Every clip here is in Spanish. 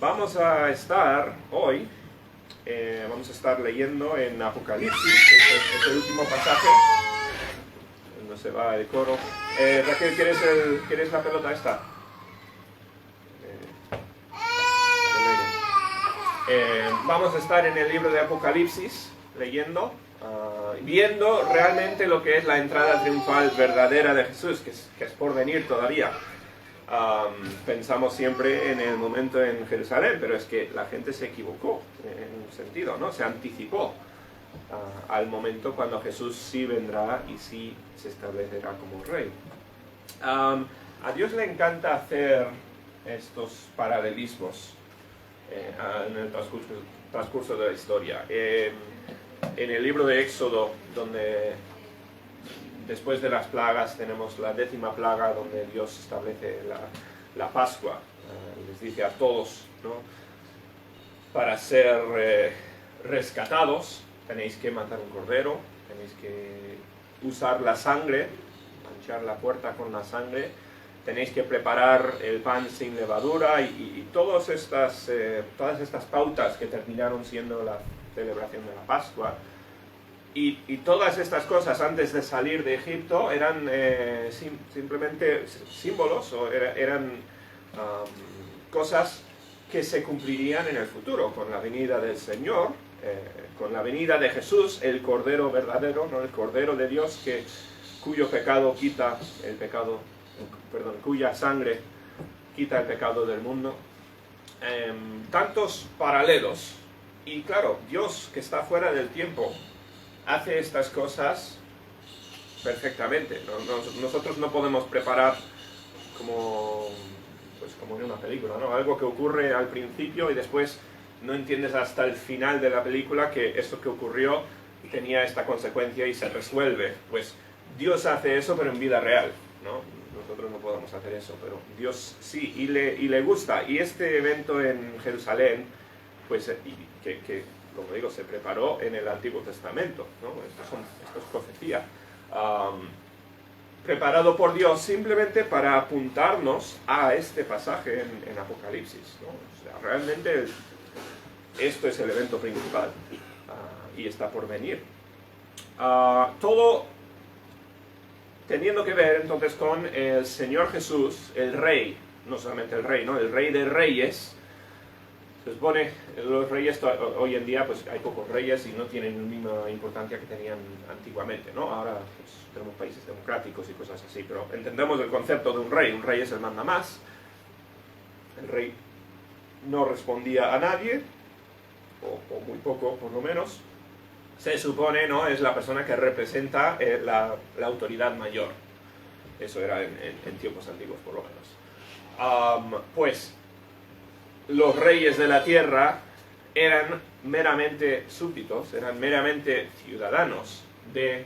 Vamos a estar hoy, vamos a estar leyendo en Apocalipsis, este es el último pasaje, no se va el coro. Raquel, ¿quieres la pelota esta? Vamos a estar en el libro de Apocalipsis, leyendo, viendo realmente lo que es la entrada triunfal verdadera de Jesús, que es por venir todavía. Pensamos siempre en el momento en Jerusalén, pero es que la gente se equivocó en un sentido, ¿no? Se anticipó al momento cuando Jesús sí vendrá y sí se establecerá como rey. A Dios le encanta hacer estos paralelismos en el transcurso de la historia. En el libro de Éxodo, donde después de las plagas tenemos la 10ª plaga, donde Dios establece la Pascua, les dice a todos, ¿no? Para ser rescatados tenéis que matar un cordero, tenéis que usar la sangre, manchar la puerta con la sangre, tenéis que preparar el pan sin levadura y todas estas pautas que terminaron siendo la celebración de la Pascua. Y todas estas cosas antes de salir de Egipto eran simplemente símbolos o eran cosas que se cumplirían en el futuro con la venida del Señor, con la venida de Jesús, el Cordero verdadero, ¿no? El Cordero de Dios cuya sangre quita el pecado del mundo. Tantos paralelos. Y claro, Dios, que está fuera del tiempo, hace estas cosas perfectamente. Nosotros no podemos preparar como en una película, ¿no? Algo que ocurre al principio y después no entiendes hasta el final de la película que esto que ocurrió tenía esta consecuencia y se resuelve. Pues Dios hace eso, pero en vida real, ¿no? Nosotros no podemos hacer eso, pero Dios sí, y le gusta. Y este evento en Jerusalén, pues, que como digo, se preparó en el Antiguo Testamento, ¿no? Esto es profecía. Preparado por Dios simplemente para apuntarnos a este pasaje en Apocalipsis, ¿no? O sea, realmente esto es el evento principal y está por venir. Todo teniendo que ver entonces con el Señor Jesús, el Rey, no solamente el Rey, ¿no? El Rey de Reyes. Se supone, los reyes hoy en día pues hay pocos reyes y no tienen la misma importancia que tenían antiguamente, ¿no? Ahora pues, tenemos países democráticos y cosas así, pero entendemos el concepto de un rey es el mandamás. El rey no respondía a nadie, o muy poco por lo menos. Se supone, ¿no? Es la persona que representa la autoridad mayor. Eso era en tiempos antiguos por lo menos. Pues los reyes de la tierra eran meramente súbditos, eran meramente ciudadanos del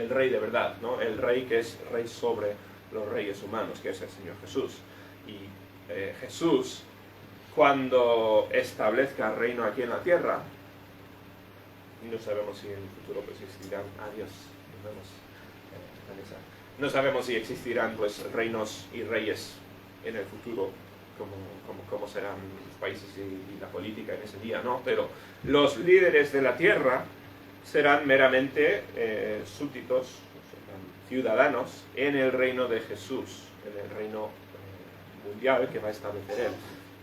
rey de verdad, ¿no? El rey que es rey sobre los reyes humanos, que es el Señor Jesús. Y Jesús, cuando establezca el reino aquí en la tierra, no sabemos si en el futuro pues, existirán, no sabemos si existirán pues, reinos y reyes en el futuro, cómo serán los países y la política en ese día, ¿no? Pero los líderes de la tierra serán meramente súbditos, serán ciudadanos en el reino de Jesús, en el reino mundial que va a establecer Él.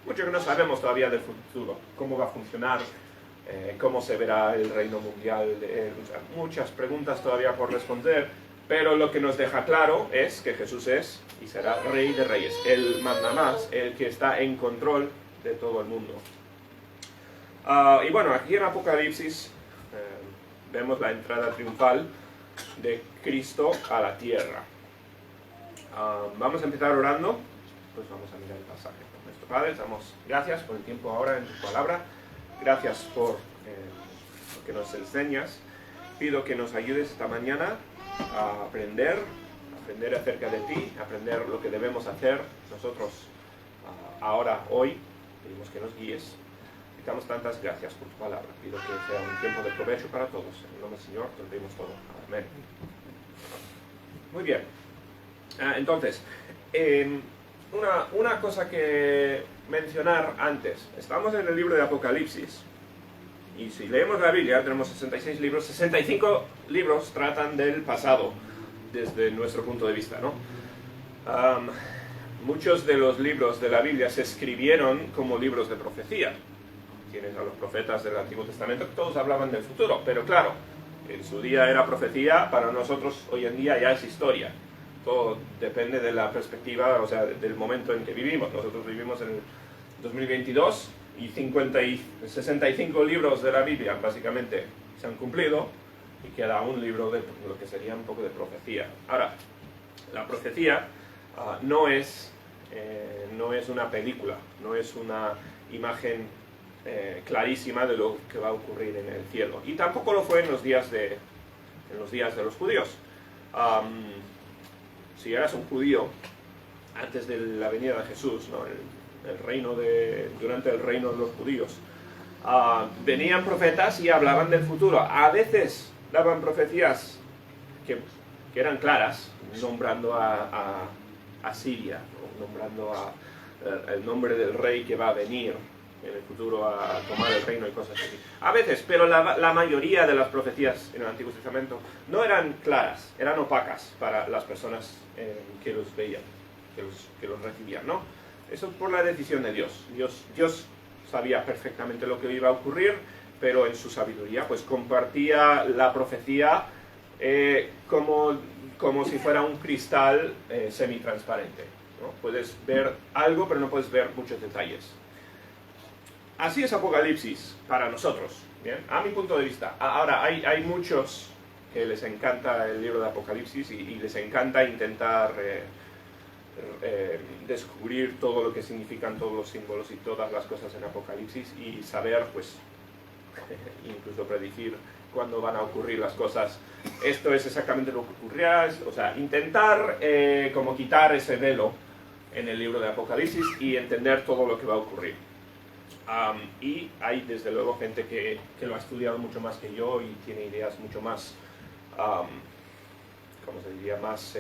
Mucho que no sabemos todavía del futuro, cómo va a funcionar, cómo se verá el reino mundial de Él. O sea, muchas preguntas todavía por responder, pero lo que nos deja claro es que Jesús es y será Rey de Reyes, el mandamás, el que está en control de todo el mundo. Y bueno, aquí en Apocalipsis vemos la entrada triunfal de Cristo a la tierra. Vamos a empezar orando, pues vamos a mirar el pasaje. Nuestro Padre, te damos gracias por el tiempo ahora en tu palabra, gracias por lo que nos enseñas. Pido que nos ayudes esta mañana a aprender acerca de ti, aprender lo que debemos hacer nosotros ahora, hoy. Pedimos que nos guíes. Te damos tantas gracias por tu palabra. Pido que sea un tiempo de provecho para todos. En el nombre del Señor te lo pedimos todo. Amén. Muy bien. Entonces, una cosa que mencionar antes. Estamos en el libro de Apocalipsis. Y si leemos la Biblia, tenemos 66 libros. 65 libros tratan del pasado, desde nuestro punto de vista, ¿no? Muchos de los libros de la Biblia se escribieron como libros de profecía. Tienes a los profetas del Antiguo Testamento, que todos hablaban del futuro. Pero claro, en su día era profecía, para nosotros hoy en día ya es historia. Todo depende de la perspectiva, o sea, del momento en que vivimos. Nosotros vivimos en el 2022 y 65 libros de la Biblia básicamente se han cumplido y queda un libro de lo que sería un poco de profecía. Ahora, la profecía no es una película, no es una imagen clarísima de lo que va a ocurrir en el cielo. Y tampoco lo fue en los días de los judíos. Si eras un judío antes de la venida de Jesús, ¿no? Durante el reino de los judíos, venían profetas y hablaban del futuro. A veces daban profecías que eran claras, nombrando a Siria, nombrando el nombre del rey que va a venir en el futuro a tomar el reino y cosas así. A veces, pero la mayoría de las profecías en el Antiguo Testamento no eran claras, eran opacas para las personas que los veían, que los recibían, ¿no? Eso por la decisión de Dios. Dios sabía perfectamente lo que iba a ocurrir, pero en su sabiduría pues compartía la profecía como si fuera un cristal semitransparente, ¿no? Puedes ver algo, pero no puedes ver muchos detalles. Así es Apocalipsis para nosotros, ¿bien? A mi punto de vista. Ahora, hay muchos que les encanta el libro de Apocalipsis y les encanta intentar descubrir todo lo que significan todos los símbolos y todas las cosas en Apocalipsis y saber, pues, incluso predecir cuándo van a ocurrir las cosas. Esto es exactamente lo que ocurrirá, o sea, intentar como quitar ese velo en el libro de Apocalipsis y entender todo lo que va a ocurrir. Y hay desde luego gente que lo ha estudiado mucho más que yo y tiene ideas mucho más, ¿cómo se diría?, más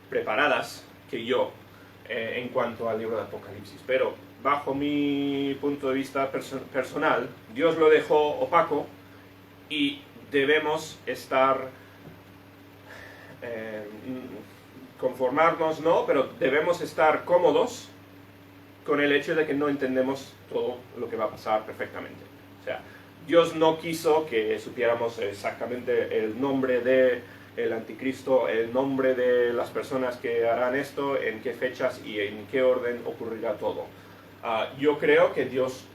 preparadas que yo en cuanto al libro de Apocalipsis. Pero bajo mi punto de vista personal, Dios lo dejó opaco y debemos estar, conformarnos, no, pero debemos estar cómodos con el hecho de que no entendemos todo lo que va a pasar perfectamente. O sea, Dios no quiso que supiéramos exactamente el nombre del anticristo, el nombre de las personas que harán esto, en qué fechas y en qué orden ocurrirá todo. Yo creo que Dios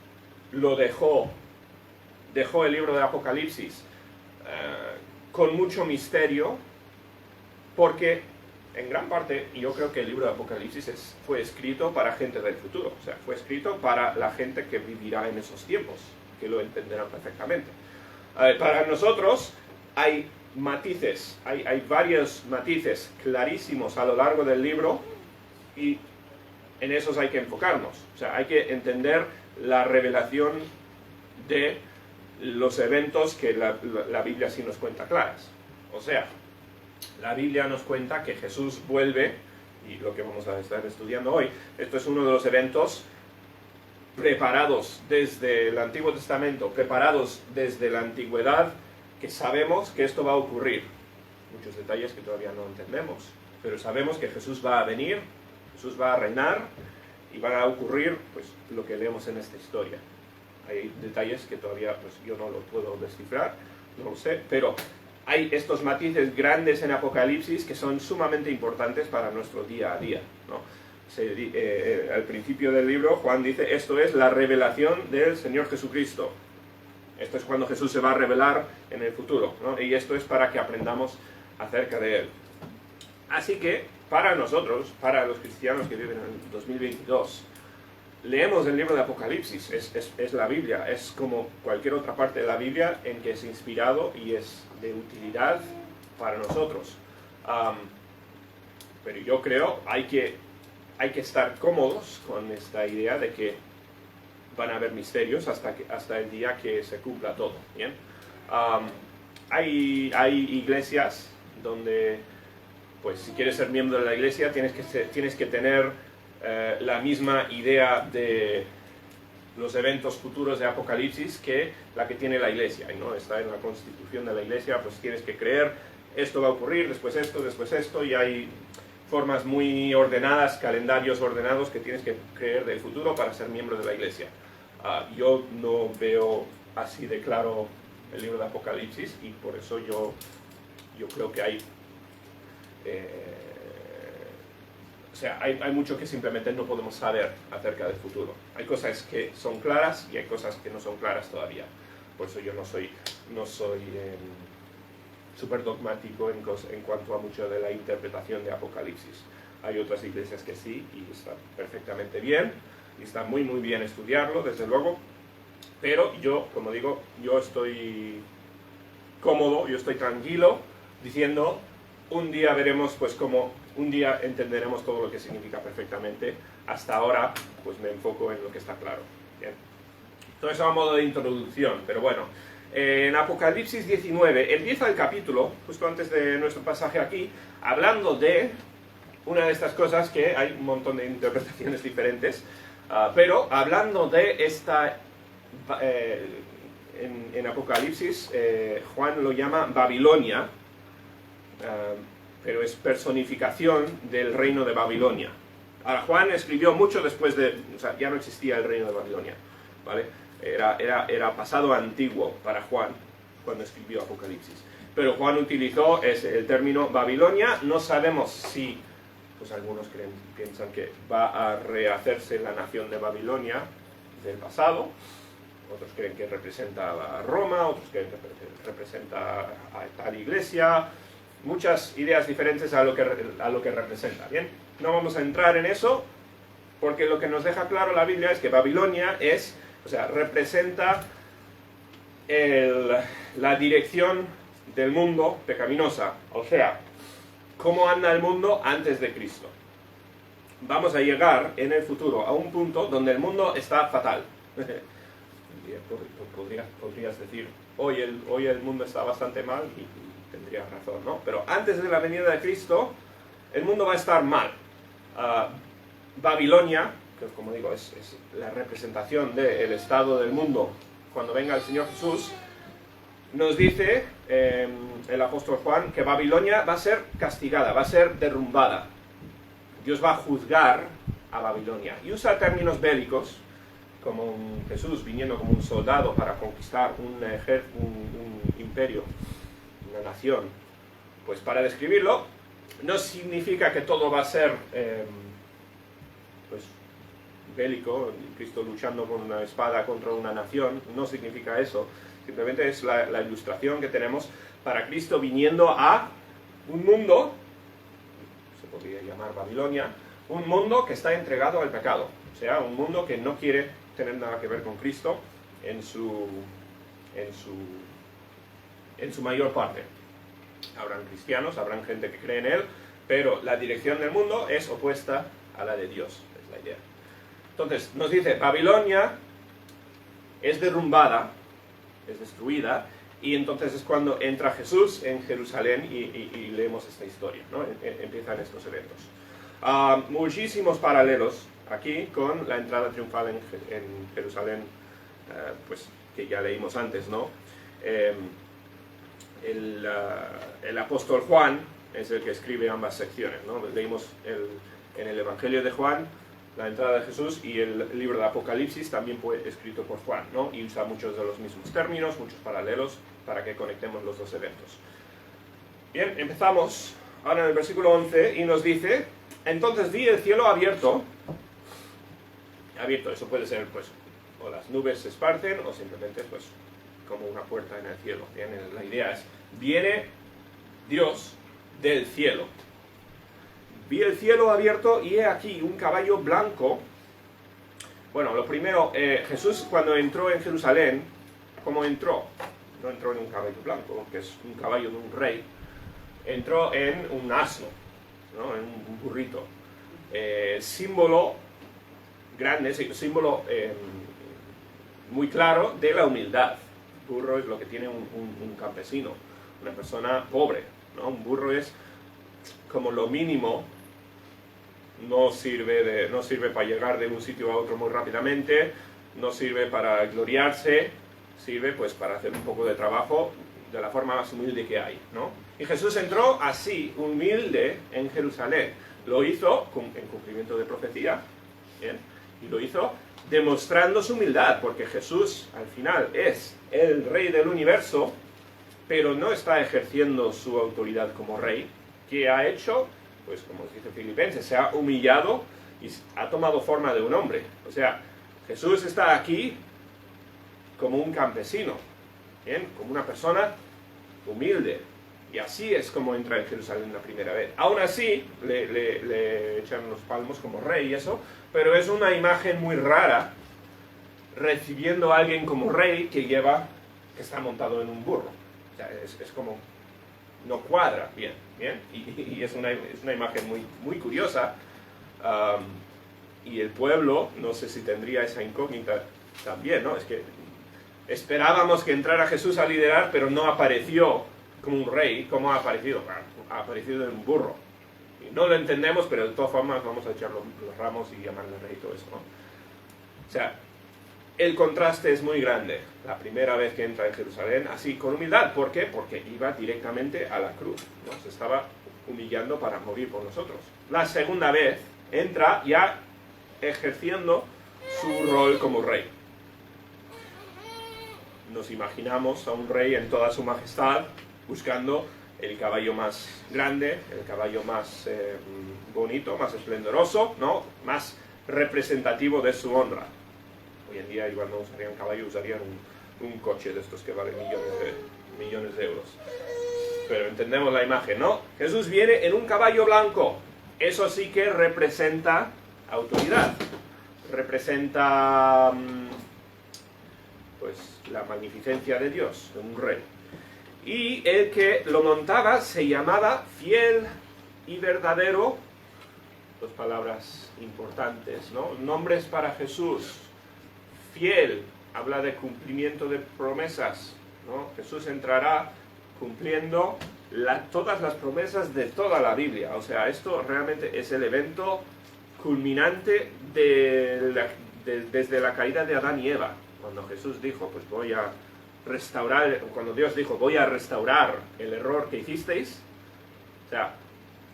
lo dejó el libro de Apocalipsis con mucho misterio, porque en gran parte yo creo que el libro de Apocalipsis fue escrito para gente del futuro, o sea, fue escrito para la gente que vivirá en esos tiempos, que lo entenderán perfectamente. Para nosotros hay matices, hay varios matices clarísimos a lo largo del libro y en esos hay que enfocarnos, o sea, hay que entender la revelación de los eventos que la Biblia sí nos cuenta claras. O sea, la Biblia nos cuenta que Jesús vuelve, y lo que vamos a estar estudiando hoy, esto es uno de los eventos preparados desde el Antiguo Testamento, preparados desde la antigüedad, que sabemos que esto va a ocurrir. Muchos detalles que todavía no entendemos, pero sabemos que Jesús va a venir, Jesús va a reinar, y van a ocurrir pues lo que leemos en esta historia. Hay detalles que todavía pues yo no lo puedo descifrar, no lo sé, pero hay estos matices grandes en Apocalipsis que son sumamente importantes para nuestro día a día, ¿no? Al principio del libro Juan dice, esto es la revelación del Señor Jesucristo. Esto es cuando Jesús se va a revelar en el futuro, ¿no? Y esto es para que aprendamos acerca de Él. Así que, para nosotros, para los cristianos que viven en el 2022, leemos el libro de Apocalipsis, es la Biblia, es como cualquier otra parte de la Biblia en que es inspirado y es de utilidad para nosotros. Pero yo creo hay que estar cómodos con esta idea de que van a haber misterios hasta el día que se cumpla todo, ¿bien? Hay iglesias donde, pues si quieres ser miembro de la iglesia, tienes que tener la misma idea de los eventos futuros de Apocalipsis que la que tiene la Iglesia, ¿no? Está en la constitución de la Iglesia, pues tienes que creer, esto va a ocurrir, después esto, y hay formas muy ordenadas, calendarios ordenados que tienes que creer del futuro para ser miembro de la Iglesia. Yo no veo así de claro el libro de Apocalipsis, y por eso yo creo que hay hay mucho que simplemente no podemos saber acerca del futuro. Hay cosas que son claras y hay cosas que no son claras todavía. Por eso yo no soy súper dogmático en cuanto a mucho de la interpretación de Apocalipsis. Hay otras iglesias que sí, y está perfectamente bien, y está muy muy bien estudiarlo, desde luego. Pero yo, como digo, yo estoy cómodo, yo estoy tranquilo, diciendo, un día veremos pues cómo, un día entenderemos todo lo que significa perfectamente. Hasta ahora, pues me enfoco en lo que está claro. Bien. Todo eso a modo de introducción, pero bueno. En Apocalipsis 19 empieza el capítulo, justo antes de nuestro pasaje aquí, hablando de una de estas cosas que hay un montón de interpretaciones diferentes, pero hablando de esta, en Apocalipsis, Juan lo llama Babilonia, pero es personificación del reino de Babilonia. Ahora, Juan escribió mucho después de, o sea, ya no existía el reino de Babilonia, ¿vale? Era pasado antiguo para Juan cuando escribió Apocalipsis. Pero Juan utilizó el término Babilonia. No sabemos si, pues algunos piensan que va a rehacerse la nación de Babilonia del pasado. Otros creen que representa a Roma, otros creen que representa a tal iglesia. Muchas ideas diferentes a lo que representa. Bien, no vamos a entrar en eso, porque lo que nos deja claro la Biblia es que Babilonia es, o sea, representa la dirección del mundo pecaminosa, o sea, cómo anda el mundo antes de Cristo. Vamos a llegar en el futuro a un punto donde el mundo está fatal. Podrías decir, hoy el mundo está bastante mal, y tendrías razón, ¿no? Pero antes de la venida de Cristo, el mundo va a estar mal. Babilonia, que como digo, es la representación del estado del mundo cuando venga el Señor Jesús, nos dice el apóstol Juan que Babilonia va a ser castigada, va a ser derrumbada. Dios va a juzgar a Babilonia. Y usa términos bélicos, como Jesús viniendo como un soldado para conquistar un imperio, una nación. Pues para describirlo, no significa que todo va a ser pues bélico, Cristo luchando con una espada contra una nación, no significa eso. Simplemente es la ilustración que tenemos para Cristo viniendo a un mundo, se podría llamar Babilonia, un mundo que está entregado al pecado, o sea, un mundo que no quiere tener nada que ver con Cristo en su mayor parte. Habrán cristianos, habrán gente que cree en Él, pero la dirección del mundo es opuesta a la de Dios, es la idea. Entonces, nos dice, Babilonia es derrumbada, es destruida, y entonces es cuando entra Jesús en Jerusalén y leemos esta historia, ¿no? Empiezan estos eventos. Muchísimos paralelos aquí con la entrada triunfal en Jerusalén, pues que ya leímos antes, ¿no? El apóstol Juan es el que escribe ambas secciones, ¿no? Leímos en el Evangelio de Juan la entrada de Jesús, y el libro de Apocalipsis también fue escrito por Juan, ¿no? Y usa muchos de los mismos términos, muchos paralelos, para que conectemos los dos eventos. Bien, empezamos ahora en el versículo 11, y nos dice, entonces vi el cielo abierto, eso puede ser, pues, o las nubes se esparcen, o simplemente, pues, como una puerta en el cielo. Bien, la idea es, viene Dios del cielo. Vi el cielo abierto y he aquí un caballo blanco. Bueno, lo primero, Jesús cuando entró en Jerusalén, ¿cómo entró? No entró en un caballo blanco, que es un caballo de un rey. Entró en un asno, ¿no? En un burrito. Símbolo grande, símbolo muy claro de la humildad. Burro es lo que tiene un campesino, una persona pobre, ¿no? Un burro es como lo mínimo no sirve para llegar de un sitio a otro muy rápidamente, no sirve para gloriarse, sirve pues para hacer un poco de trabajo de la forma más humilde que hay, ¿no? Y Jesús entró así, humilde, en Jerusalén. Lo hizo en cumplimiento de profecía, ¿bien? Y lo hizo demostrando su humildad, porque Jesús al final es el rey del universo, pero no está ejerciendo su autoridad como rey. ¿Qué ha hecho? Pues como dice Filipenses, se ha humillado y ha tomado forma de un hombre. O sea, Jesús está aquí como un campesino, ¿bien? Como una persona humilde. Y así es como entra en Jerusalén la primera vez. Aún así, le echan los palmos como rey y eso, pero es una imagen muy rara recibiendo a alguien como rey que está montado en un burro. O sea, es como, no cuadra bien, ¿bien? Y es una imagen muy, muy curiosa. Y el pueblo, no sé si tendría esa incógnita también, ¿no? Es que esperábamos que entrara Jesús a liderar, pero no apareció como un rey. ¿Cómo ha aparecido? Ha aparecido en un burro. Y no lo entendemos, pero de todas formas vamos a echar los ramos y llamarle rey y todo eso, ¿no? O sea, el contraste es muy grande. La primera vez que entra en Jerusalén, así con humildad. ¿Por qué? Porque iba directamente a la cruz, ¿no? Se estaba humillando para morir por nosotros. La segunda vez entra ya ejerciendo su rol como rey. Nos imaginamos a un rey en toda su majestad, buscando el caballo más grande, el caballo más bonito, más esplendoroso, ¿no? Más representativo de su honra. Hoy en día igual no usarían caballo, usarían un coche de estos que valen millones de euros. Pero entendemos la imagen, ¿no? Jesús viene en un caballo blanco. Eso sí que representa autoridad. Representa pues la magnificencia de Dios, de un rey. Y el que lo montaba se llamaba fiel y verdadero. Dos palabras importantes, ¿no? Nombres para Jesús. Fiel, habla de cumplimiento de promesas, ¿no? Jesús entrará cumpliendo todas las promesas de toda la Biblia. O sea, esto realmente es el evento culminante desde la caída de Adán y Eva. Cuando Jesús dijo, pues voy a restaurar, cuando Dios dijo, voy a restaurar el error que hicisteis, o sea,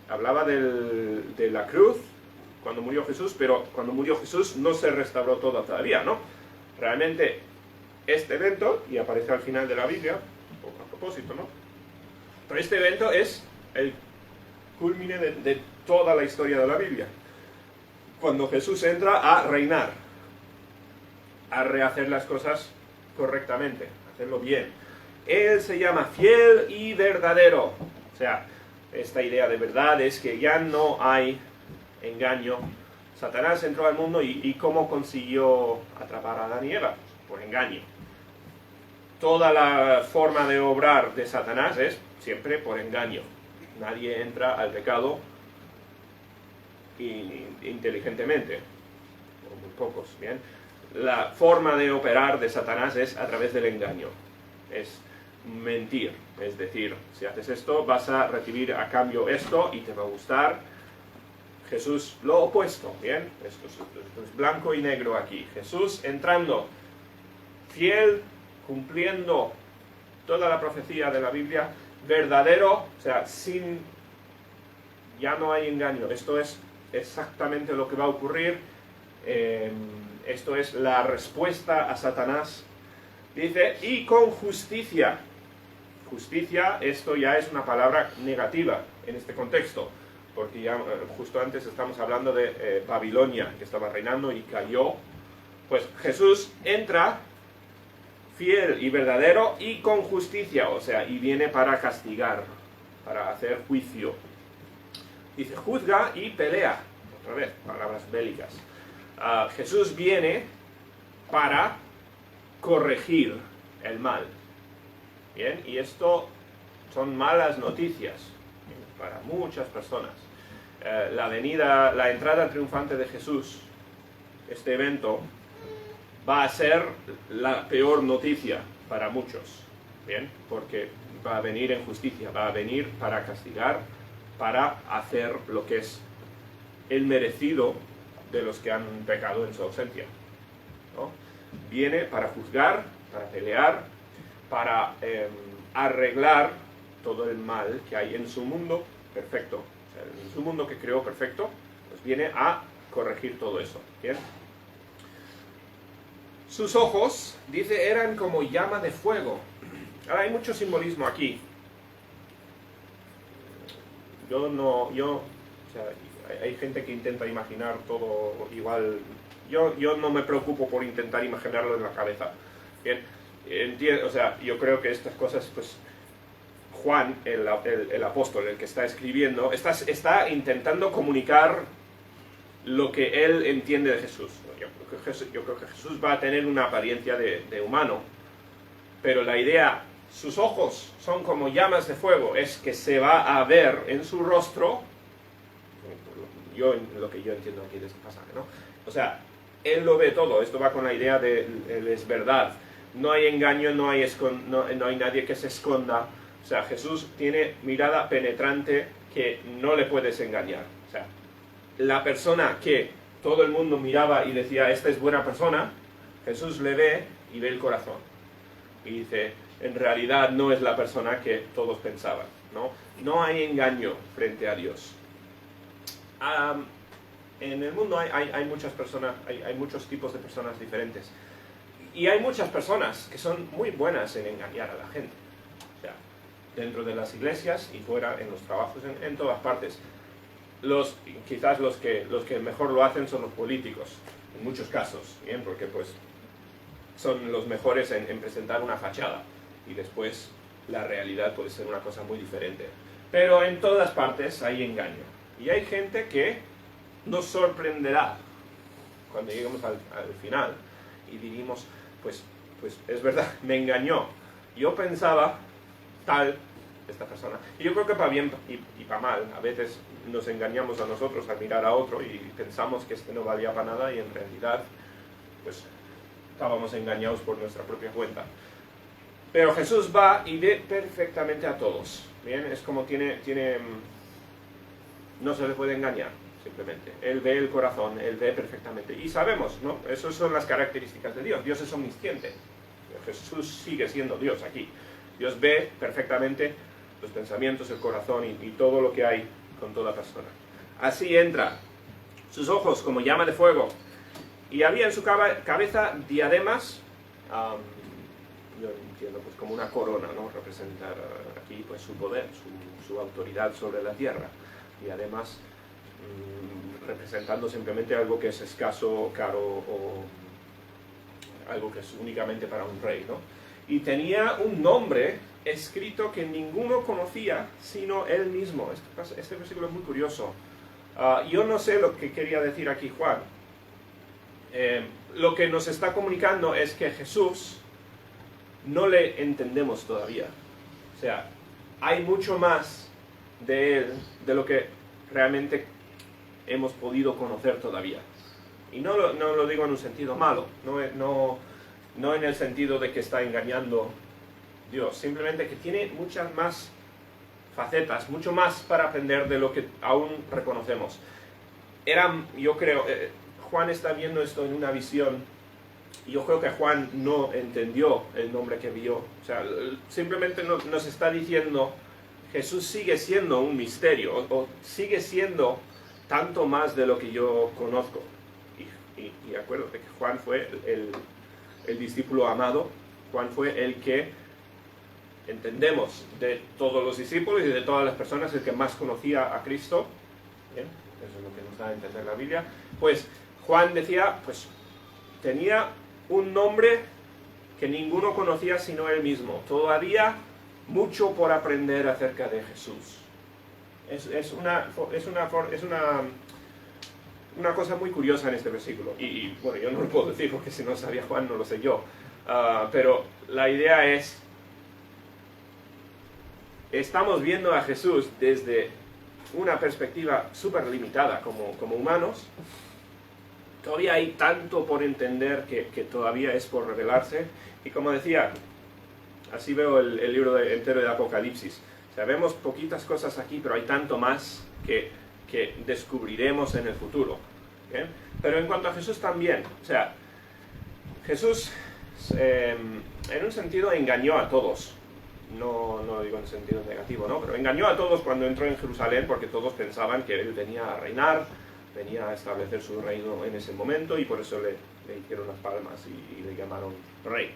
hablaba de la cruz, cuando murió Jesús, pero cuando murió Jesús no se restauró todo todavía, ¿no? Realmente, este evento, y aparece al final de la Biblia, poco a propósito, ¿no? Pero este evento es el culmine de toda la historia de la Biblia. Cuando Jesús entra a reinar, a rehacer las cosas correctamente, hacerlo bien. Él se llama fiel y verdadero. O sea, esta idea de verdad es que ya no hay engaño. Satanás entró al mundo y ¿cómo consiguió atrapar a Adán y Eva? Por engaño. Toda la forma de obrar de Satanás es siempre por engaño. Nadie entra al pecado inteligentemente, o muy pocos, ¿bien? La forma de operar de Satanás es a través del engaño, es mentir, es decir, si haces esto vas a recibir a cambio esto y te va a gustar. Jesús lo opuesto, ¿bien? Esto es blanco y negro aquí. Jesús entrando, fiel, cumpliendo toda la profecía de la Biblia, verdadero, o sea, ya no hay engaño. Esto es exactamente lo que va a ocurrir. Esto es la respuesta a Satanás. Dice, y con justicia. Justicia, esto ya es una palabra negativa en este contexto, porque ya justo antes estamos hablando de Babilonia, que estaba reinando y cayó. Pues Jesús entra fiel y verdadero y con justicia, o sea, y viene para castigar, para hacer juicio. Dice, juzga y pelea. Otra vez, palabras bélicas. Jesús viene para corregir el mal. Bien, y esto son malas noticias para muchas personas. La entrada triunfante de Jesús, este evento, va a ser la peor noticia para muchos. Bien, porque va a venir en justicia, va a venir para castigar, para hacer lo que es el merecido de los que han pecado en su ausencia, ¿no? Viene para juzgar, para pelear, para arreglar todo el mal que hay en su mundo perfecto. O sea, en su mundo que creó perfecto, pues viene a corregir todo eso. ¿Bien? Sus ojos, dice, eran como llama de fuego. Ahora hay mucho simbolismo aquí. O sea, hay gente que intenta imaginar todo igual. Yo no me preocupo por intentar imaginarlo en la cabeza. Bien, o sea, yo creo que estas cosas, pues, Juan, el apóstol, el que está escribiendo, está intentando comunicar lo que él entiende de Jesús. Yo creo que Jesús va a tener una apariencia de humano, pero la idea, sus ojos son como llamas de fuego, es que se va a ver en su rostro, lo que yo entiendo aquí de este pasaje, ¿no? O sea, él lo ve todo, esto va con la idea de él es verdad, no hay engaño, no hay nadie que se esconda. O sea, Jesús tiene mirada penetrante que no le puedes engañar. O sea, la persona que todo el mundo miraba y decía, esta es buena persona, Jesús le ve y ve el corazón. Y dice, en realidad no es la persona que todos pensaban, ¿no? No hay engaño frente a Dios. En el mundo hay muchas personas, hay muchos tipos de personas diferentes. Y hay muchas personas que son muy buenas en engañar a la gente. O sea, dentro de las iglesias y fuera, en los trabajos, en todas partes. Quizás los que mejor lo hacen son los políticos, en muchos casos, ¿bien? Porque pues son los mejores en presentar una fachada y después la realidad puede ser una cosa muy diferente. Pero en todas partes hay engaño. Y hay gente que nos sorprenderá cuando lleguemos al final y diríamos, pues es verdad, me engañó. Yo pensaba tal, esta persona. Y yo creo que para bien y para mal, a veces nos engañamos a nosotros al mirar a otro y pensamos que este no valía para nada y en realidad, pues, estábamos engañados por nuestra propia cuenta. Pero Jesús va y ve perfectamente a todos. Bien, es como no se le puede engañar, simplemente. Él ve el corazón, él ve perfectamente. Y sabemos, ¿no? Esas son las características de Dios. Dios es omnisciente. Jesús sigue siendo Dios aquí. Dios ve perfectamente los pensamientos, el corazón y todo lo que hay con toda persona. Así entra, sus ojos como llama de fuego, y había en su cabeza diademas, yo entiendo pues como una corona, ¿no? Representar aquí pues su poder, su autoridad sobre la tierra, y además representando simplemente algo que es escaso, caro o algo que es únicamente para un rey, ¿no? Y tenía un nombre escrito que ninguno conocía sino él mismo. Este versículo es muy curioso. Yo no sé lo que quería decir aquí Juan. Lo que nos está comunicando es que Jesús no le entendemos todavía. O sea, hay mucho más de él de lo que realmente hemos podido conocer todavía. Y no lo digo en un sentido malo, no en el sentido de que está engañando Dios, simplemente que tiene muchas más facetas, mucho más para aprender de lo que aún reconocemos. Yo creo, Juan está viendo esto en una visión, y yo creo que Juan no entendió el nombre que vio. O sea, simplemente nos está diciendo, Jesús sigue siendo un misterio, o sigue siendo tanto más de lo que yo conozco. Y acuérdate que Juan fue el discípulo amado. Juan fue el que entendemos de todos los discípulos y de todas las personas, el que más conocía a Cristo. Bien, eso es lo que nos da a entender la Biblia. Pues Juan decía, pues tenía un nombre que ninguno conocía sino él mismo. Todavía mucho por aprender acerca de Jesús. Es una cosa muy curiosa en este versículo. Y bueno, yo no lo puedo decir porque si no sabía Juan no lo sé yo. Pero la idea es, estamos viendo a Jesús desde una perspectiva súper limitada como humanos. Todavía hay tanto por entender que todavía es por revelarse. Y como decía, así veo el libro entero de Apocalipsis. O sea, vemos poquitas cosas aquí, pero hay tanto más que que descubriremos en el futuro. ¿Bien? Pero en cuanto a Jesús también, o sea, Jesús en un sentido engañó a todos. No digo en sentido negativo, ¿no? Pero engañó a todos cuando entró en Jerusalén, porque todos pensaban que él venía a reinar, venía a establecer su reino en ese momento, y por eso le hicieron las palmas y le llamaron rey.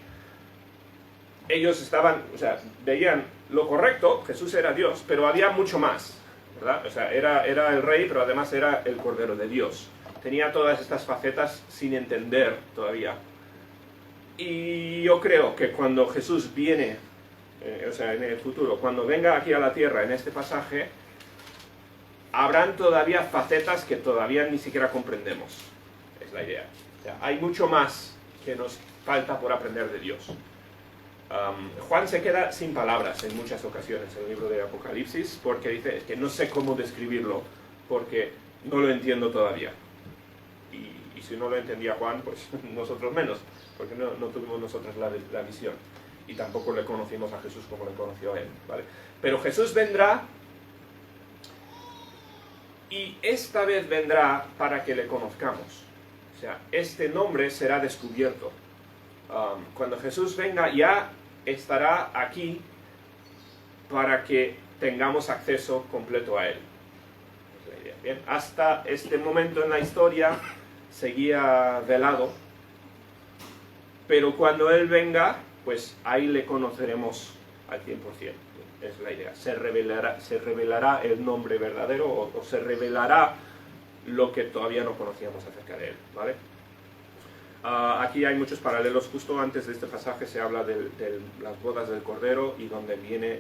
Ellos estaban, o sea, veían lo correcto, Jesús era Dios, pero había mucho más, ¿verdad? O sea, era el rey, pero además era el Cordero de Dios. Tenía todas estas facetas sin entender todavía. Y yo creo que cuando Jesús viene, o sea, en el futuro, cuando venga aquí a la tierra, en este pasaje, habrán todavía facetas que todavía ni siquiera comprendemos. Es la idea. O sea, hay mucho más que nos falta por aprender de Dios. Juan se queda sin palabras en muchas ocasiones en el libro de Apocalipsis, porque dice, es que no sé cómo describirlo, porque no lo entiendo todavía. Y si no lo entendía Juan, pues nosotros menos, porque no tuvimos nosotros la visión. Y tampoco le conocimos a Jesús como le conoció a él, ¿vale? Pero Jesús vendrá, y esta vez vendrá para que le conozcamos. O sea, este nombre será descubierto. Cuando Jesús venga, ya estará aquí para que tengamos acceso completo a él. Es la idea. Bien, hasta este momento en la historia seguía velado, pero cuando él venga, pues ahí le conoceremos al 100%. Es la idea. Se revelará el nombre verdadero, o se revelará lo que todavía no conocíamos acerca de él, ¿vale? Aquí hay muchos paralelos. Justo antes de este pasaje se habla de las bodas del Cordero, y donde viene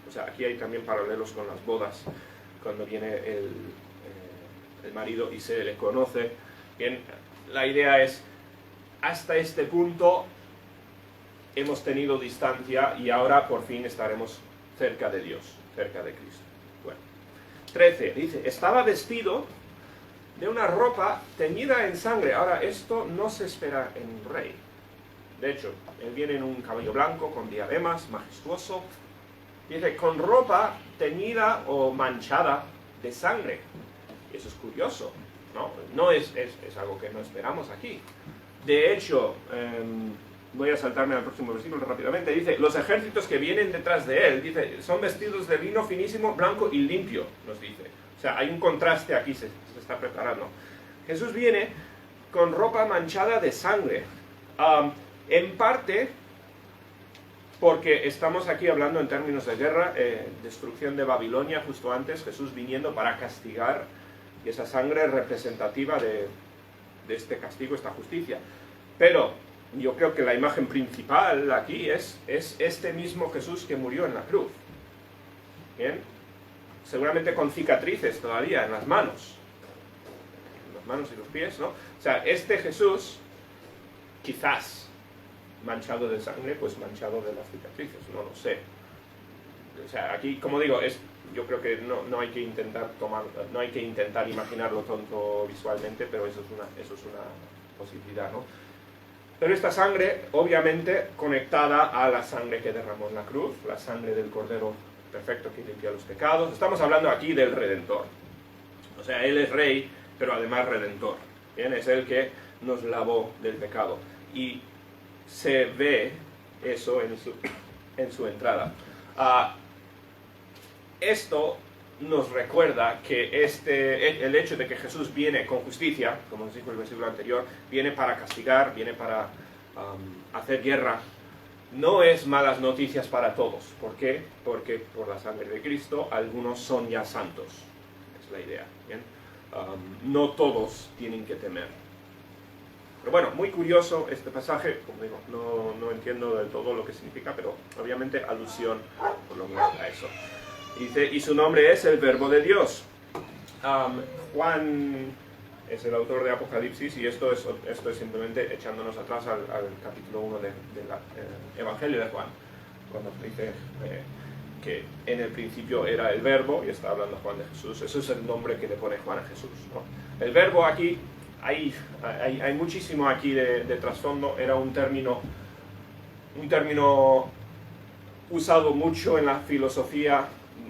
o sea, aquí hay también paralelos con las bodas, cuando viene el marido y se le conoce. Bien, la idea es, hasta este punto hemos tenido distancia, y ahora por fin estaremos cerca de Dios, cerca de Cristo. Bueno, 13, dice, estaba vestido de una ropa teñida en sangre. Ahora, esto no se espera en un rey. De hecho, él viene en un caballo blanco, con diademas, majestuoso. Dice, con ropa teñida o manchada de sangre. Eso es curioso, ¿no? No es algo que no esperamos aquí. De hecho, voy a saltarme al próximo versículo rápidamente. Dice, los ejércitos que vienen detrás de él, dice, son vestidos de lino finísimo, blanco y limpio, nos dice. O sea, hay un contraste aquí, se está preparando. Jesús viene con ropa manchada de sangre. En parte, porque estamos aquí hablando en términos de guerra, destrucción de Babilonia justo antes, Jesús viniendo para castigar, y esa sangre representativa de este castigo, esta justicia. Pero yo creo que la imagen principal aquí es este mismo Jesús que murió en la cruz. ¿Bien? Seguramente con cicatrices todavía en las manos y los pies, ¿no? O sea, este Jesús, quizás manchado de sangre, pues manchado de las cicatrices, no lo sé. O sea, aquí, como digo, yo creo que no hay que intentar imaginarlo tonto visualmente, pero eso es una posibilidad, ¿no? Pero esta sangre, obviamente, conectada a la sangre que derramó en la cruz, la sangre del Cordero perfecto que limpia los pecados. Estamos hablando aquí del Redentor. O sea, Él es Rey, pero además Redentor. ¿Bien? Es el que nos lavó del pecado. Y se ve eso en su entrada. Esto nos recuerda que el hecho de que Jesús viene con justicia, como nos dijo el versículo anterior, viene para castigar, viene para hacer guerra, no es malas noticias para todos. ¿Por qué? Porque por la sangre de Cristo algunos son ya santos. Es la idea. ¿Bien? No todos tienen que temer. Pero bueno, muy curioso este pasaje. Como digo, no entiendo del todo lo que significa, pero obviamente alusión por lo menos a eso. Dice, y su nombre es el Verbo de Dios. Juan es el autor de Apocalipsis, y esto es simplemente echándonos atrás al capítulo 1 del Evangelio de Juan, cuando dice que en el principio era el Verbo, y está hablando Juan de Jesús. Eso es el nombre que le pone Juan a Jesús, ¿no? El Verbo aquí, hay muchísimo aquí de trasfondo. Era un término usado mucho en la filosofía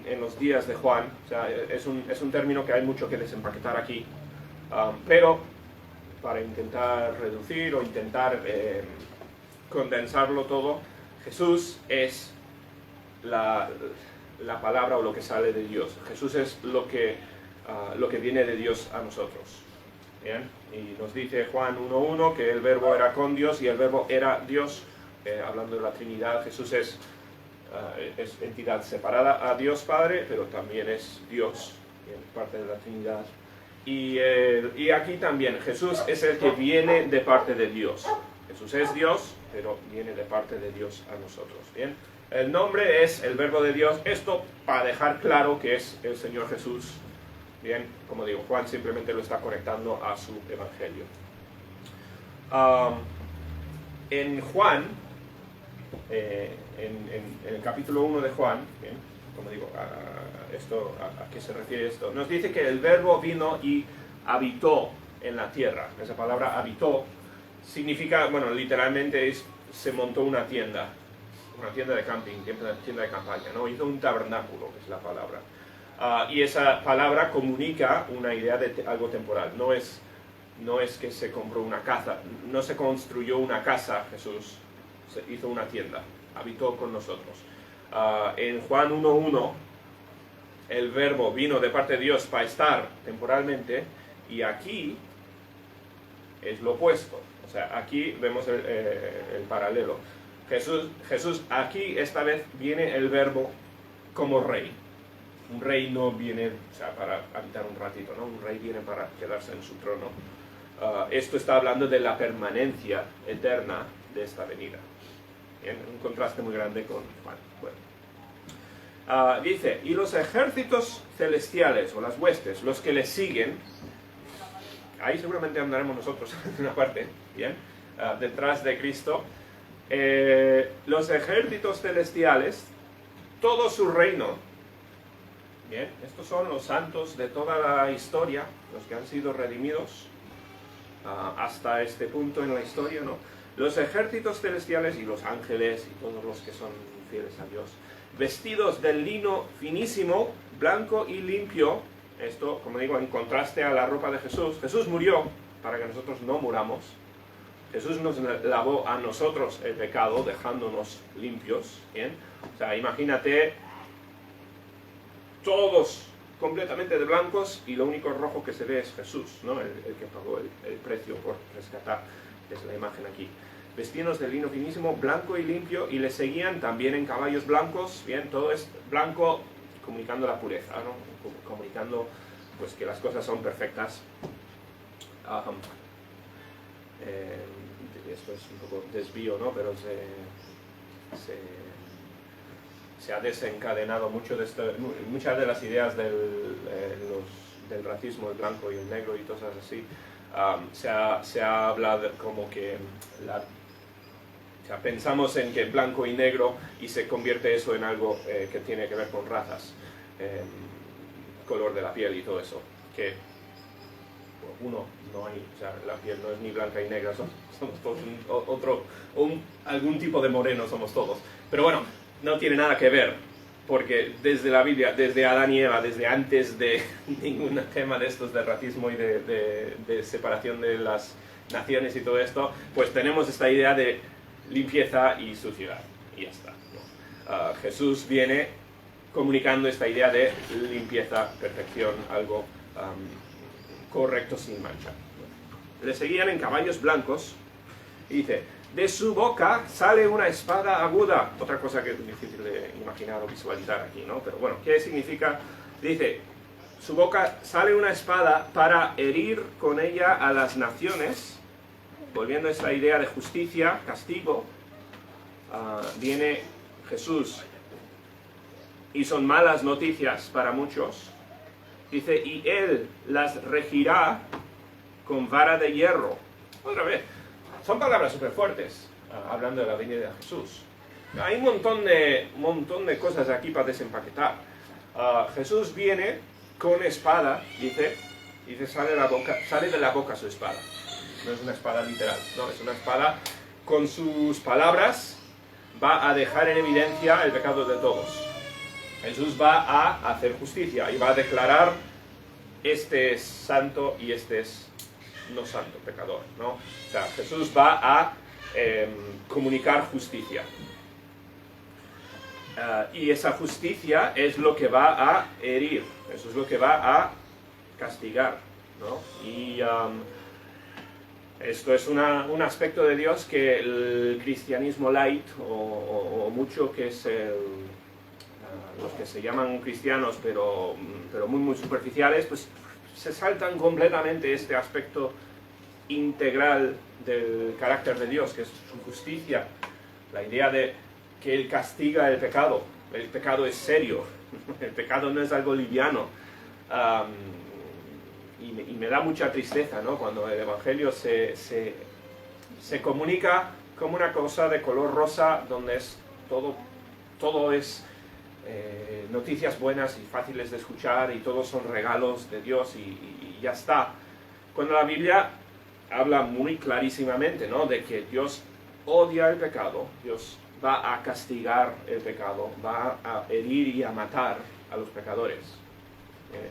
en los días de Juan. O sea, es un término que hay mucho que desempaquetar aquí. Pero para intentar reducir o intentar condensarlo todo, Jesús es la palabra o lo que sale de Dios. Jesús es lo que viene de Dios a nosotros. ¿Bien? Y nos dice Juan 1.1 que el verbo era con Dios y el verbo era Dios. Hablando de la Trinidad, Jesús es entidad separada a Dios Padre, pero también es Dios, parte de la Trinidad. Y aquí también, Jesús es el que viene de parte de Dios. Jesús es Dios, pero viene de parte de Dios a nosotros. ¿Bien? El nombre es el verbo de Dios. Esto para dejar claro que es el Señor Jesús. Bien, como digo, Juan simplemente lo está conectando a su evangelio. En Juan, en el capítulo 1 de Juan, bien, como digo, ¿a qué se refiere esto? Nos dice que el verbo vino y habitó en la tierra. Esa palabra habitó significa, bueno, literalmente se montó una tienda de camping, tienda de campaña, ¿no? Hizo un tabernáculo, es la palabra. Y esa palabra comunica una idea de algo temporal. No es que se compró una casa, no se construyó una casa Jesús, se hizo una tienda, habitó con nosotros. En Juan 1.1, el verbo vino de parte de Dios para estar temporalmente, y aquí es lo opuesto. O sea, aquí vemos el paralelo. Jesús aquí esta vez viene el verbo como rey. Un rey no viene, o sea, para habitar un ratito, ¿no? Un rey viene para quedarse en su trono. Esto está hablando de la permanencia eterna de esta venida. Bien, un contraste muy grande con Juan. Bueno. Dice, y los ejércitos celestiales, o las huestes, los que le siguen, ahí seguramente andaremos nosotros en una parte, bien, detrás de Cristo. Los ejércitos celestiales, todo su reino. Bien, estos son los santos de toda la historia, los que han sido redimidos hasta este punto en la historia, ¿no? Los ejércitos celestiales y los ángeles y todos los que son fieles a Dios, vestidos de lino finísimo, blanco y limpio. Esto, como digo, en contraste a la ropa de Jesús. Jesús murió para que nosotros no muramos. Jesús nos lavó a nosotros el pecado, dejándonos limpios. ¿Bien? O sea, imagínate todos completamente de blancos y lo único rojo que se ve es Jesús, ¿no? El que pagó el precio por rescatar. Es la imagen aquí. Vestidos de lino finísimo, blanco y limpio, y le seguían también en caballos blancos. Bien, todo es blanco, comunicando la pureza, ¿no? Comunicando pues que las cosas son perfectas. Esto es un poco desvío, ¿no? Pero se ha desencadenado muchas de las ideas del racismo, el blanco y el negro y cosas así. Se ha hablado como que o sea, pensamos en que blanco y negro y se convierte eso en algo que tiene que ver con razas, color de la piel y todo eso, que no hay, o sea, la piel no es ni blanca y negra, somos todos algún tipo de moreno somos todos, pero bueno, no tiene nada que ver, porque desde la Biblia, desde Adán y Eva, desde antes de ningún tema de estos de racismo y de separación de las naciones y todo esto, pues tenemos esta idea de limpieza y suciedad, y ya está, ¿no? Jesús viene comunicando esta idea de limpieza, perfección, algo correcto sin mancha. Le seguían en caballos blancos, y dice, de su boca sale una espada aguda. Otra cosa que es difícil de imaginar o visualizar aquí, ¿no? Pero bueno, ¿qué significa? Dice, su boca sale una espada para herir con ella a las naciones. Volviendo a esta idea de justicia, castigo, viene Jesús y son malas noticias para muchos. Dice, y él las regirá con vara de hierro. Otra vez, son palabras súper fuertes, hablando de la venida de Jesús. Hay un montón de cosas aquí para desempaquetar. Jesús viene con espada, dice sale de la boca su espada. No es una espada literal, no, es una espada con sus palabras, va a dejar en evidencia el pecado de todos. Jesús va a hacer justicia y va a declarar este es santo y este es no santo, pecador, ¿no? O sea, Jesús va a comunicar justicia. Y esa justicia es lo que va a herir, eso es lo que va a castigar, ¿no? Y esto es un aspecto de Dios que el cristianismo light, o mucho que es los que se llaman cristianos, pero muy superficiales, pues se saltan completamente este aspecto integral del carácter de Dios, que es su justicia, la idea de que Él castiga el pecado es serio, el pecado no es algo liviano. Y me da mucha tristeza, ¿no? Cuando el Evangelio se comunica como una cosa de color rosa, donde es todo es noticias buenas y fáciles de escuchar, y todos son regalos de Dios y ya está. Cuando la Biblia habla muy clarísimamente, ¿no? De que Dios odia el pecado, Dios va a castigar el pecado, va a herir y a matar a los pecadores.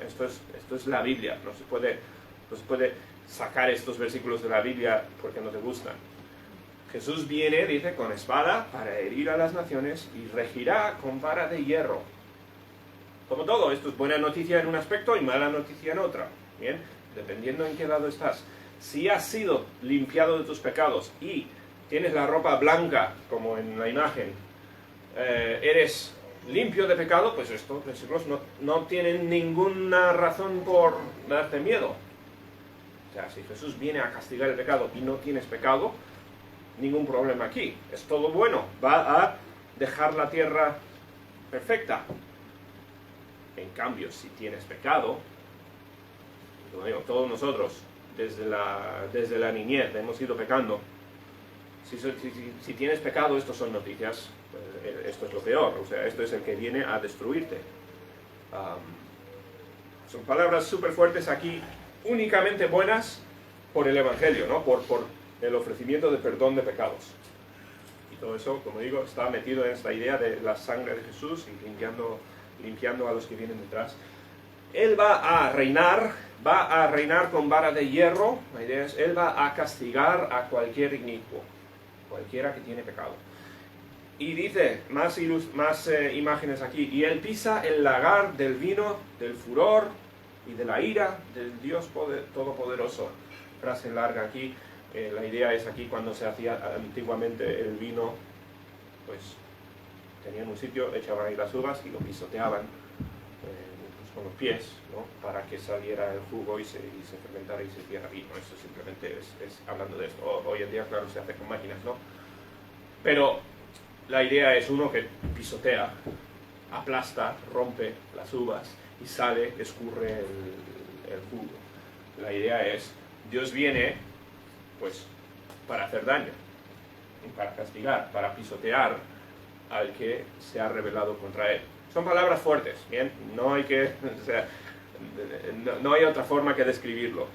Esto es la Biblia, no se puede sacar estos versículos de la Biblia porque no te gustan. Jesús viene, dice, con espada para herir a las naciones y regirá con vara de hierro. Como todo, esto es buena noticia en un aspecto y mala noticia en otra. Bien, dependiendo en qué lado estás. Si has sido limpiado de tus pecados y tienes la ropa blanca, como en la imagen, eres limpio de pecado, pues estos versículos no tienen ninguna razón por darte miedo. O sea, si Jesús viene a castigar el pecado y no tienes pecado, ningún problema aquí. Es todo bueno. Va a dejar la tierra perfecta. En cambio, si tienes pecado, como digo, todos nosotros, desde la niñez, hemos ido pecando. Si tienes pecado, estos son noticias. Esto es lo peor, o sea, esto es el que viene a destruirte. Son palabras súper fuertes aquí, únicamente buenas por el Evangelio, ¿no? Por el ofrecimiento de perdón de pecados. Y todo eso, como digo, está metido en esta idea de la sangre de Jesús y limpiando a los que vienen detrás. Él va a reinar con vara de hierro. La idea es, Él va a castigar a cualquier inicuo, cualquiera que tiene pecado. Y dice, más imágenes aquí, y Él pisa el lagar del vino, del furor y de la ira del Dios Todopoderoso. Frase larga aquí. La idea es aquí cuando se hacía antiguamente el vino, pues tenían un sitio, echaban ahí las uvas y lo pisoteaban con los pies, ¿no? Para que saliera el jugo y se fermentara y se hiciera vino. Eso simplemente es hablando de esto. Hoy en día, claro, se hace con máquinas, ¿no? Pero la idea es uno que pisotea, aplasta, rompe las uvas y escurre el jugo. La idea es, Dios viene pues para hacer daño, para castigar, para pisotear al que se ha rebelado contra Él. Son palabras fuertes, ¿bien? No hay otra forma que describirlo.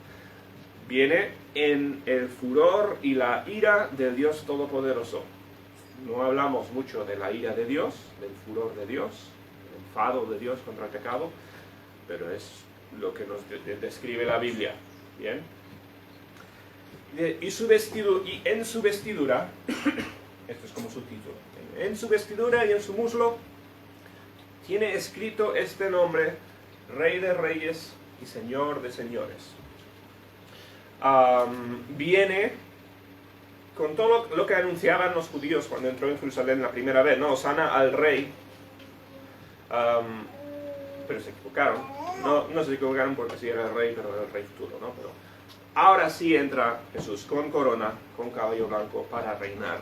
Viene en el furor y la ira del Dios Todopoderoso. No hablamos mucho de la ira de Dios, del furor de Dios, el enfado de Dios contra el pecado, pero es lo que nos describe la Biblia, ¿bien? Y en su vestidura, esto es como su título, en su vestidura y en su muslo tiene escrito este nombre, Rey de Reyes y Señor de Señores. Viene con todo lo que anunciaban los judíos cuando entró en Jerusalén la primera vez, ¿no? Hosana al Rey. Pero se equivocaron. No se equivocaron porque sí era el Rey, pero era el Rey futuro, ¿no? Pero ahora sí entra Jesús con corona, con caballo blanco para reinar.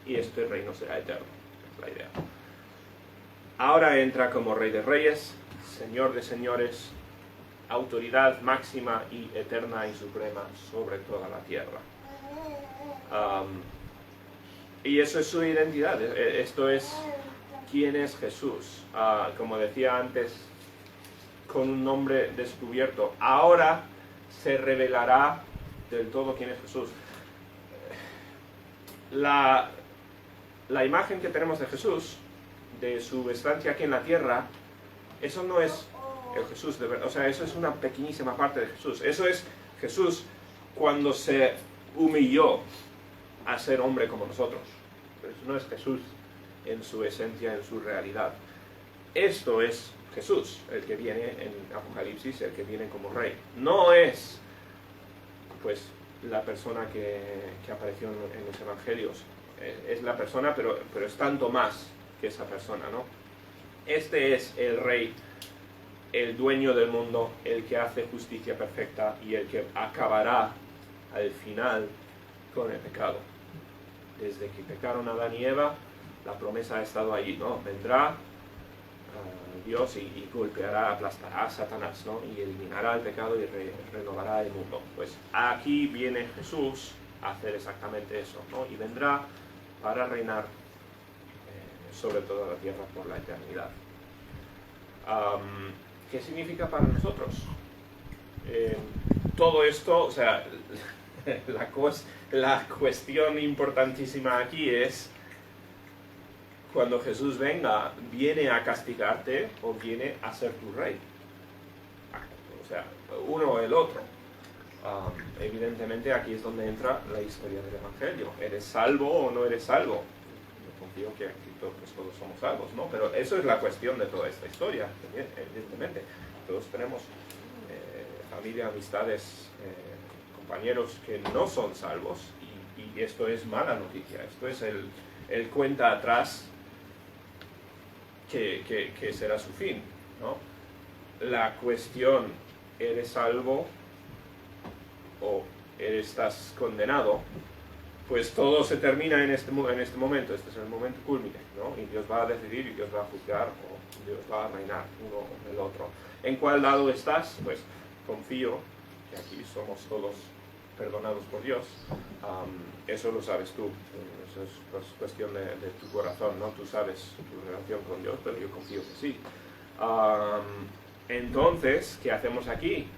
Y este reino será eterno, es la idea. Ahora entra como Rey de Reyes, Señor de Señores, autoridad máxima y eterna y suprema sobre toda la tierra. Y eso es su identidad. Esto es quién es Jesús. Como decía antes, con un nombre descubierto. Ahora se revelará del todo quién es Jesús. La imagen que tenemos de Jesús, de su estancia aquí en la tierra, Eso no es el Jesús de verdad. O sea, eso es una pequeñísima parte de Jesús. Eso es Jesús cuando se humilló a ser hombre como nosotros. Pero eso no es Jesús en su esencia, en su realidad. Esto es Jesús, el que viene en Apocalipsis, el que viene como rey. No es, pues, la persona que apareció en los evangelios. Es la persona, pero es tanto más que esa persona, ¿no? Este es el rey, el dueño del mundo, el que hace justicia perfecta y el que acabará al final con el pecado. Desde que pecaron Adán y Eva, la promesa ha estado allí, ¿no? Vendrá Dios y golpeará, aplastará a Satanás, ¿no? Y eliminará el pecado y renovará el mundo. Pues aquí viene Jesús a hacer exactamente eso, ¿no? Y vendrá para reinar sobre toda la tierra por la eternidad. ¿Qué significa para nosotros? Todo esto, o sea, la cuestión importantísima aquí es: cuando Jesús venga, ¿viene a castigarte o viene a ser tu rey? O sea, uno o el otro. Evidentemente aquí es donde entra la historia del Evangelio. ¿Eres salvo o no eres salvo? Yo confío que aquí todos somos salvos, ¿no? Pero eso es la cuestión de toda esta historia, evidentemente. Todos tenemos familia, amistades, compañeros que no son salvos, y esto es mala noticia. Esto es el cuenta atrás que será su fin, ¿no? La cuestión: ¿eres salvo o estás condenado? Pues todo se termina en este momento. Este es el momento culmine, ¿no? Y Dios va a decidir, y Dios va a juzgar, o Dios va a reinar, uno o el otro. ¿En cuál lado estás? Pues confío que aquí somos todos perdonados por Dios. Eso lo sabes tú. Eso es cuestión de tu corazón, ¿no? Tú sabes tu relación con Dios, pero yo confío que sí. Entonces, ¿qué hacemos aquí?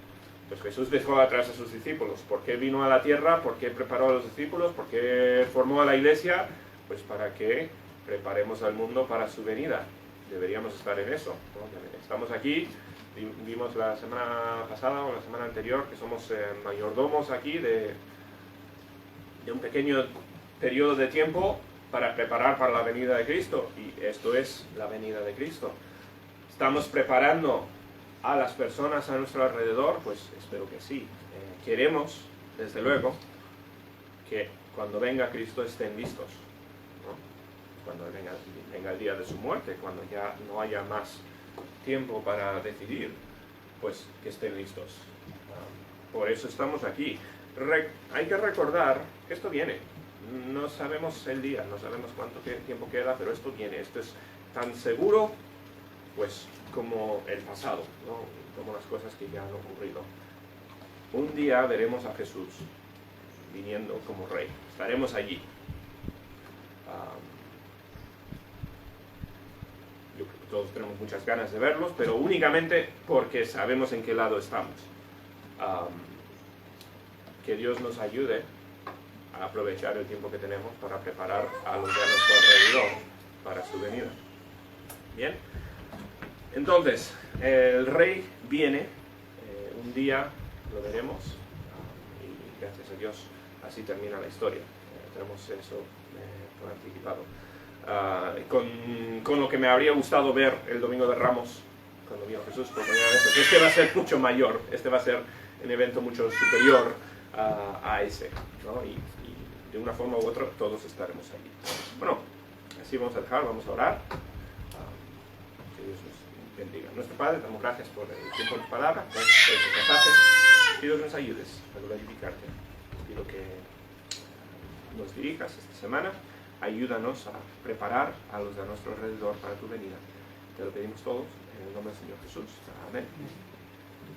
Pues Jesús dejó atrás a sus discípulos. ¿Por qué vino a la tierra? ¿Por qué preparó a los discípulos? ¿Por qué formó a la iglesia? Pues para que preparemos al mundo para su venida. Deberíamos estar en eso, ¿no? Estamos aquí. Vimos la semana pasada o la semana anterior que somos mayordomos aquí de un pequeño periodo de tiempo para preparar para la venida de Cristo, y esto es la venida de Cristo. ¿Estamos preparando a las personas a nuestro alrededor? Pues espero que sí. Queremos, desde luego, que cuando venga Cristo estén listos, ¿no? Cuando venga el día de su muerte, cuando ya no haya más tiempo para decidir, pues que estén listos. Por eso estamos aquí. Hay que recordar que esto viene. No sabemos el día, no sabemos cuánto tiempo queda, pero esto viene. Esto es tan seguro, pues, como el pasado, ¿no? Como las cosas que ya han ocurrido. Un día veremos a Jesús viniendo como rey. Estaremos allí. Yo creo que todos tenemos muchas ganas de verlos, pero únicamente porque sabemos en qué lado estamos. Que Dios nos ayude a aprovechar el tiempo que tenemos para preparar a los de nuestro alrededor para su venida. Bien, entonces el rey viene, un día lo veremos, y gracias a Dios así termina la historia. Tenemos eso por anticipado. Con lo que me habría gustado ver el Domingo de Ramos, cuando vino Jesús por primera vez, pues este va a ser mucho mayor, este va a ser un evento mucho superior a ese, ¿no? Y de una forma u otra todos estaremos allí. Bueno, así vamos a dejar, vamos a orar. Que Dios nos bendiga. Nuestro Padre, damos gracias por el tiempo de palabra, por este pasaje. Pido que nos ayudes a glorificarte. Pido que nos dirijas esta semana. Ayúdanos a preparar a los de nuestro alrededor para tu venida. Te lo pedimos todos en el nombre del Señor Jesús. Amén.